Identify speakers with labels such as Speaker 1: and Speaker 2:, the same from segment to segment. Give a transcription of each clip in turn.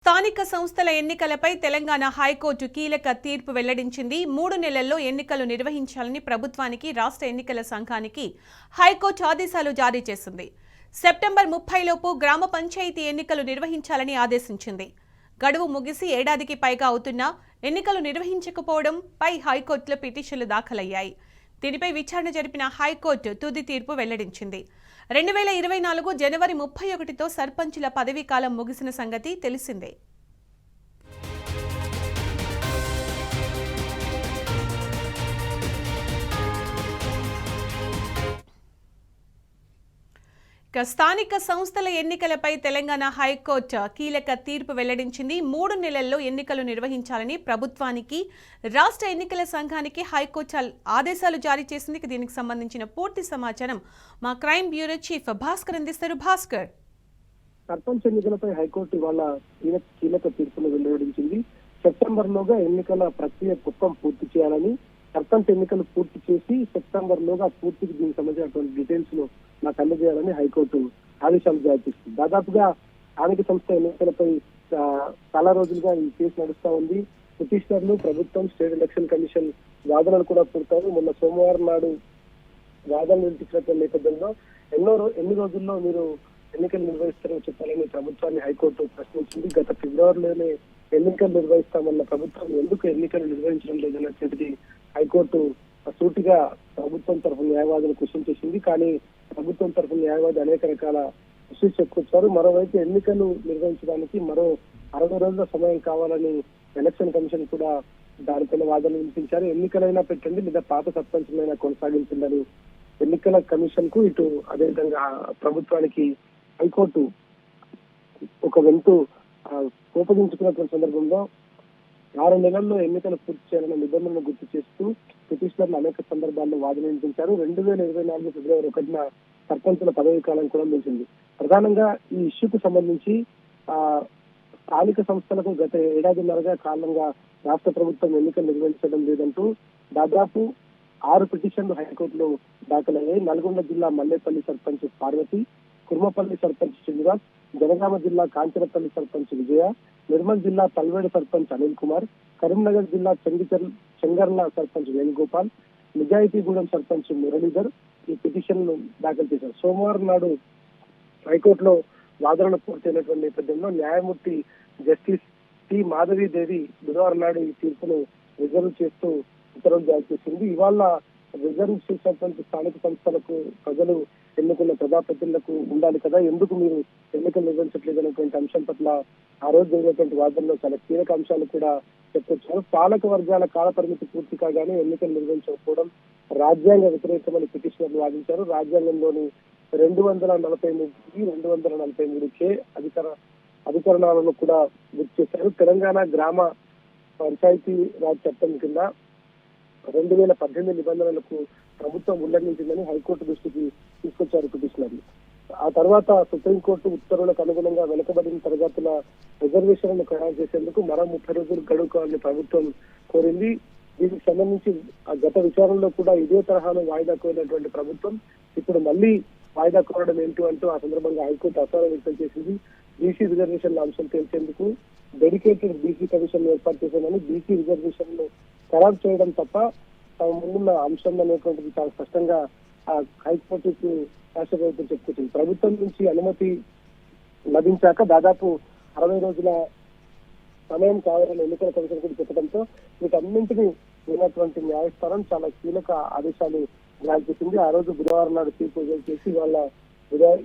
Speaker 1: స్థానిక సంస్థల ఎన్నికలపై తెలంగాణ హైకోర్టు కీలక తీర్పు వెల్లడించింది. 3 నెలల్లో ఎన్నికలు నిర్వహించాలని ప్రభుత్వానికి, రాష్ట్ర ఎన్నికల సంఘానికి హైకోర్టు ఆదేశాలు జారీ చేసింది. సెప్టెంబర్ 30 లోపు గ్రామ పంచాయతీ ఎన్నికలు నిర్వహించాలని ఆదేశించింది. గడువు ముగిసి ఏడాదికి పైగా అవుతున్నా ఎన్నికలు నిర్వహించకపోవడంపై హైకోర్టులో పిటిషన్లు దాఖలయ్యాయి. దీనిపై విచారణ జరిపిన హైకోర్టు తుది తీర్పు వెల్లడించింది. 2024 జనవరి 31తో సర్పంచుల పదవీ కాలం ముగిసిన సంగతి తెలిసిందే. స్థానిక సంస్థల ఎన్నికలపై తెలంగాణ హైకోర్టు కీలక తీర్పు వెల్లడించింది. 3 నెలల్లో ఎన్నికలు నిర్వహించాలని ప్రభుత్వానికి, రాష్ట్ర ఎన్నికల సంఘానికి హైకోర్టు ఆదేశాలు జారీ చేసింది. దీనికి సంబంధించిన పూర్తి సమాచారం మా క్రైమ్ బ్యూరో చీఫ్ భాస్కర్ అందిస్తారు. భాస్కర్,
Speaker 2: సర్పంచ్ ఎన్నికలపై హైకోర్టు ఇవాళ కీలక తీర్పును వెలువడించింది. సెప్టెంబర్ లోగా ఎన్నికల ప్రక్రియ మొత్తం పూర్తి చేయాలని, సర్పంచ్ ఎన్నికలు పూర్తి చేసి సెప్టెంబర్ లోగా పూర్తికి దీనికి సంబంధించినటువంటి డీటెయిల్స్ ను నాకు అందజేయాలని హైకోర్టు ఆదేశాలు జారీ చేస్తుంది. దాదాపుగా స్థానిక సంస్థ ఎన్నికలపై చాలా రోజులుగా ఈ కేసు నడుస్తా ఉంది. పిటిషనర్లు, ప్రభుత్వం, స్టేట్ ఎలక్షన్ కమిషన్ వాదనలు కూడా పూర్తారు. మొన్న సోమవారం నాడు వాదనలు వినిపించినటువంటి నేపథ్యంలో ఎన్ని రోజుల్లో మీరు ఎన్నికలు నిర్వహిస్తారో చెప్పాలని ప్రభుత్వాన్ని హైకోర్టు ప్రశ్నించింది. గత ఫిబ్రవరిలోనే ఎన్నికలు నిర్వహిస్తామన్న ప్రభుత్వం ఎందుకు ఎన్నికలు నిర్వహించడం లేదన్నటువంటిది హైకోర్టు సూటిగా ప్రభుత్వం తరఫున న్యాయవాదులు క్వశ్చన్ చేసింది. కానీ ప్రభుత్వం తరఫున న్యాయవాది అనేక రకాల ఇష్యూస్ చెప్పుకొచ్చారు. మరోవైపు ఎన్నికలు నిర్వహించడానికి మరో 60 రోజుల సమయం కావాలని ఎలక్షన్ కమిషన్ కూడా దానిపైన వాదనలు వినిపించారు. ఎన్నికలైనా పెట్టండి లేదా పాత సర్పంచులైనా కొనసాగించిందని ఎన్నికల కమిషన్ కు, ఇటు అదేవిధంగా ప్రభుత్వానికి హైకోర్టు ఒక వెంటూ కోపగించుకున్నటువంటి సందర్భంలో 6 నెలల్లో ఎన్నికలు పూర్తి చేయాలన్న నిబంధనలు గుర్తు చేస్తూ పిటిషనర్లు అనేక సందర్భాల్లో వాదన వినిపించారు. 2024 ఫిబ్రవరి 1న సర్పంచుల పదవీ కాలం కూడా ముగిసింది. ప్రధానంగా ఈ ఇష్యూకు సంబంధించి స్థానిక సంస్థలకు గత ఏడాదిన్నరగా కాలంగా రాష్ట్ర ప్రభుత్వం ఎన్నికలు నిర్వహించడం లేదంటూ దాదాపు 6 పిటిషన్లు హైకోర్టులో దాఖలయ్యాయి. నల్గొండ జిల్లా మల్లేపల్లి సర్పంచ్ పార్వతి, కుర్మపల్లి సర్పంచ్ శ్రీనివాస్, జనగామ జిల్లా కాంచరపల్లి సర్పంచ్ విజయ, నిర్మల్ జిల్లా పల్వేడు సర్పంచ్ అనిల్ కుమార్, కరీంనగర్ జిల్లా చెంగర్ల సర్పంచ్ వేణుగోపాల్, నిజాయితీగూడెం సర్పంచ్ మురళీధర్ ఈ పిటిషన్లు దాఖలు చేశారు. సోమవారం నాడు హైకోర్టులో వాదనలు పూర్తయినటువంటి నేపథ్యంలో న్యాయమూర్తి జస్టిస్ టి మాధవీదేవి బుధవారం నాడు ఈ తీర్పును రిజర్వ్ చేస్తూ ఉత్తర్వులు జారీ చేసింది. ఇవాళ రిజర్వ్ చేసినటువంటి స్థానిక సంస్థలకు ప్రజలు ఎన్నుకున్న ప్రజాప్రతినిధులకు ఉండాలి కదా, ఎందుకు మీరు ఎన్నికలు నిర్వహించట్లేదు అనేటువంటి అంశం పట్ల ఆ రోజు జరిగినటువంటి వాదనలో చాలా కీలక అంశాలు కూడా చెప్పుకొచ్చారు. పాలక వర్గాల కాల పరిమితి పూర్తి కాగానే ఎన్నికలు నిర్వహించకపోవడం రాజ్యాంగ వ్యతిరేకమని పిటిషనర్లు వాదించారు. రాజ్యాంగంలోని 243 243 అధికరణాలను కూడా గుర్తు చేశారు. తెలంగాణ గ్రామ పంచాయతీ రాజ్ చట్టం కింద 2018 నిబంధనలకు ప్రభుత్వం ఉల్లంఘించిందని హైకోర్టు దృష్టికి తీసుకొచ్చారు పిటిషనర్లు. ఆ తర్వాత సుప్రీంకోర్టు ఉత్తర్వులకు అనుగుణంగా వెనుకబడిన తరగతుల రిజర్వేషన్లను ఖరారు చేసేందుకు మరో 30 రోజులు గడువు కావాలని ప్రభుత్వం కోరింది. దీనికి సంబంధించి గత విచారణలో కూడా ఇదే తరహాలో వాయిదా కోరినటువంటి ప్రభుత్వం ఇప్పుడు మళ్ళీ వాయిదా కోరడం ఏంటి అంటూ ఆ సందర్భంగా హైకోర్టు అసహనం వ్యక్తం చేసింది. బీసీ రిజర్వేషన్ల అంశం తేల్చేందుకు డెడికేటెడ్ బీసీ కమిషన్ ఏర్పాటు చేసిందని, బీసీ రిజర్వేషన్లు ఖరారు చేయడం తప్ప తమ ముందున్న అంశం అనేటువంటిది చాలా స్పష్టంగా హైకోర్టుకు రాష్ట్ర ప్రభుత్వం చెప్పుకొచ్చింది. ప్రభుత్వం నుంచి అనుమతి లభించాక దాదాపు 60 రోజుల సమయం కావాలని ఎన్నికల కమిషన్ కూడా చెప్పడంతో వీటన్నింటినీ విన్నటువంటి న్యాయస్థానం చాలా కీలక ఆదేశాలు జారీ చేసింది. ఆ రోజు బుధవారం నాడు తీర్పు చేసి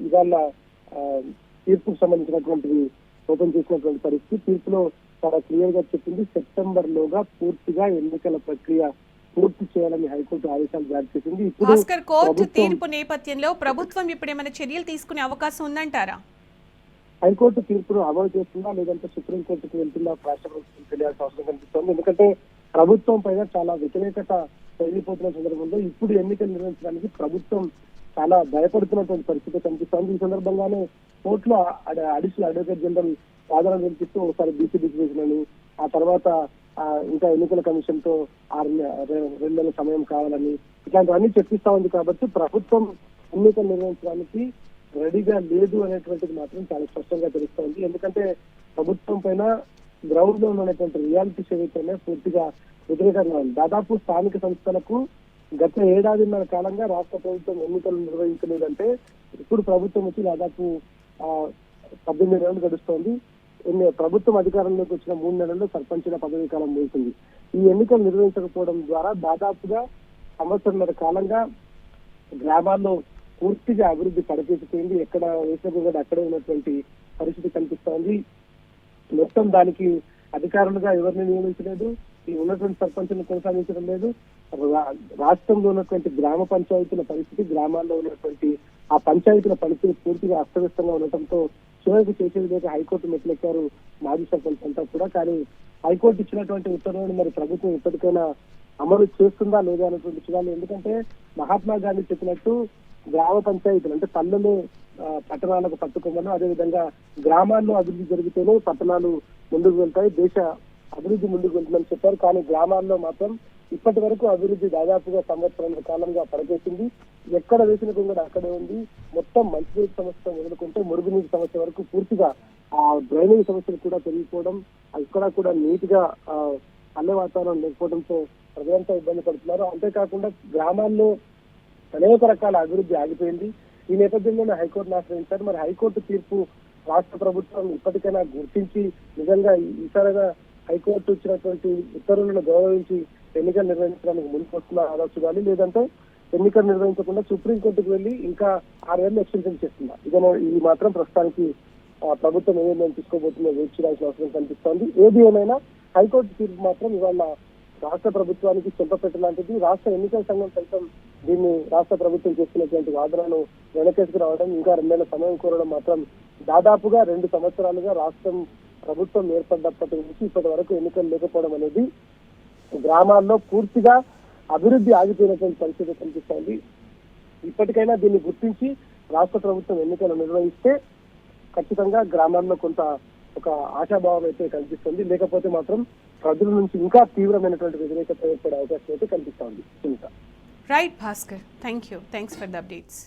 Speaker 2: ఇవాళ తీర్పుకు సంబంధించినటువంటిది ఓపెన్ చేసినటువంటి పరిస్థితి. తీర్పులో చాలా క్లియర్ గా చెప్పింది. సెప్టెంబర్ లోగా పూర్తిగా ఎన్నికల ప్రక్రియ పూర్తి చేయాలని హైకోర్టు ఆదేశాలు జారీ చేసింది.
Speaker 1: ఇప్పుడు కోర్టు తీర్పు నేపథ్యంలో ప్రభుత్వం ఇప్పుడు ఏమైనా చర్యలు తీసుకునే అవకాశం ఉందంటారా?
Speaker 2: హైకోర్టు తీర్పును అమలు చేస్తుందా లేదంటే సుప్రీంకోర్టుకు వెళ్తుందా రాష్ట్ర ప్రభుత్వం తెలియాల్సిన అవసరం కనిపిస్తోంది. ఎందుకంటే ప్రభుత్వం పైన చాలా వ్యతిరేకత పెరిగిపోతున్న సందర్భంలో ఇప్పుడు ఎన్నికలు నిర్వహించడానికి ప్రభుత్వం చాలా భయపడుతున్నటువంటి పరిస్థితి కనిపిస్తోంది. ఈ సందర్భంగానే కోర్టులో అడిషనల్ అడ్వకేట్ జనరల్ వాదనలు వినిపిస్తూ ఒకసారి బీసీ డిక్లరేషన్ అని, ఆ తర్వాత ఇంకా ఎన్నికల కమిషన్ తో 2 నెలల సమయం కావాలని ఇట్లాంటివన్నీ చర్చిస్తా ఉంది. కాబట్టి ప్రభుత్వం ఎన్నికలు నిర్వహించడానికి రెడీగా లేదు అనేటువంటిది మాత్రం చాలా స్పష్టంగా తెలుస్తోంది. ఎందుకంటే ప్రభుత్వం పైన గ్రౌండ్ లో ఉన్నటువంటి రియాలిటీస్ ఏవైతే పూర్తిగా వ్యతిరేకంగా ఉంది. దాదాపు స్థానిక సంస్థలకు గత ఏడాదిన్నర కాలంగా రాష్ట్ర ప్రభుత్వం ఎన్నికలు నిర్వహించలేదంటే ఇప్పుడు ప్రభుత్వం వచ్చి దాదాపు 18 నెలలు గడుస్తోంది. ప్రభుత్వం అధికారంలోకి వచ్చిన 3 నెలల్లో సర్పంచుల పదవీ కాలం ముగిసింది. ఈ ఎన్నికలు నిర్వహించకపోవడం ద్వారా దాదాపుగా సంవత్సరంన్నర కాలంగా గ్రామాల్లో పూర్తిగా అభివృద్ధి పడకేసిపోయింది. ఎక్కడ వేసిన అక్కడే ఉన్నటువంటి పరిస్థితి కనిపిస్తోంది. మొత్తం దానికి అధికారులుగా ఎవరిని నియమించలేదు, ఈ ఉన్నటువంటి సర్పంచులను కొనసాగించడం లేదు. రాష్ట్రంలో ఉన్నటువంటి గ్రామ పంచాయతీల పరిస్థితి, గ్రామాల్లో ఉన్నటువంటి ఆ పంచాయతీల పరిస్థితి పూర్తిగా అస్తవ్యస్తంగా ఉండటంతో చివరికి చేసేది లేక హైకోర్టు మెట్లెక్కారు మాజీ సర్పంచ్ అంతా కూడా. కానీ హైకోర్టు ఇచ్చినటువంటి ఉత్తర్వులను మరి ప్రభుత్వం ఇప్పటికైనా అమలు చేస్తుందా లేదా అనేటువంటి చూడాలి. ఎందుకంటే మహాత్మా గాంధీ చెప్పినట్టు గ్రామ పంచాయతీలు అంటే పల్లెలు పట్టణాలకు పట్టుకోమను, అదేవిధంగా గ్రామాల్లో అభివృద్ధి జరిగితేనే పట్టణాలు ముందుకు వెళ్తాయి, దేశ అభివృద్ధి ముందుకు వెళ్తుందని చెప్పారు. కానీ గ్రామాల్లో మాత్రం ఇప్పటి వరకు అభివృద్ధి దాదాపుగా సంవత్సరాల కాలంగా పడకేసింది. ఎక్కడ వేసిన కొంగడ అక్కడే ఉంది. మొత్తం మంచినీటి సమస్య మొదలుకుంటే మురుగునీటి సమస్య వరకు పూర్తిగా ఆ డ్రైనేజ్ సమస్యలు కూడా పెరిగిపోవడం, ఇక్కడ కూడా నీట్ గా పల్లె వాతావరణం లేకపోవడంతో ప్రజలంతా ఇబ్బంది పడుతున్నారు. అంతేకాకుండా గ్రామాల్లో అనేక రకాల అభివృద్ధి ఆగిపోయింది. ఈ నేపథ్యంలోనే హైకోర్టును ఆశ్రయించారు. మరి హైకోర్టు తీర్పు రాష్ట్ర ప్రభుత్వం ఇప్పటికైనా గుర్తించి నిజంగా ఈసారిగా హైకోర్టు ఇచ్చినటువంటి ఉత్తర్వులను గౌరవించి ఎన్నికలు నిర్వహించడానికి ముందుకొస్తున్నా ఆలోచించాలి. లేదంటే ఎన్నికలు నిర్వహించకుండా సుప్రీంకోర్టుకు వెళ్లి ఇంకా 6 ఏళ్ళు ఎక్స్టెన్షన్ చేస్తుందా, ఇది మాత్రం ప్రస్తుతానికి ప్రభుత్వం ఏ నిర్ణయం తీసుకోబోతుందో వేచి చూడాల్సిన అవసరం కనిపిస్తోంది. ఏది ఏమైనా హైకోర్టు తీర్పు మాత్రం ఇవాళ రాష్ట్ర ప్రభుత్వానికి చెంపపెట్ట లాంటిది. రాష్ట్ర ఎన్నికల సంఘం సైతం దీన్ని రాష్ట్ర ప్రభుత్వం చేస్తున్నటువంటి వాదనను వెనకేసుకు రావడం, ఇంకా 2 నెలల సమయం కోరడం మాత్రం దాదాపుగా 2 సంవత్సరాలుగా రాష్ట్రం ప్రభుత్వం ఏర్పడ్డప్పటి నుంచి ఇప్పటి వరకు ఎన్నికలు లేకపోవడం అనేది గ్రామాల్లో పూర్తిగా అభివృద్ధి ఆగిపోయినటువంటి పరిస్థితి కనిపిస్తోంది. ఇప్పటికైనా దీన్ని గుర్తించి రాష్ట్ర ప్రభుత్వం ఎన్నికలు నిర్వహిస్తే ఖచ్చితంగా గ్రామాల్లో కొంత ఒక ఆశాభావం అయితే కనిపిస్తుంది. లేకపోతే మాత్రం ప్రజల నుంచి ఇంకా తీవ్రమైనటువంటి వ్యతిరేకత ఏర్పడే అవకాశం అయితే కనిపిస్తోంది.
Speaker 1: Right Bhaskar, thanks for the updates.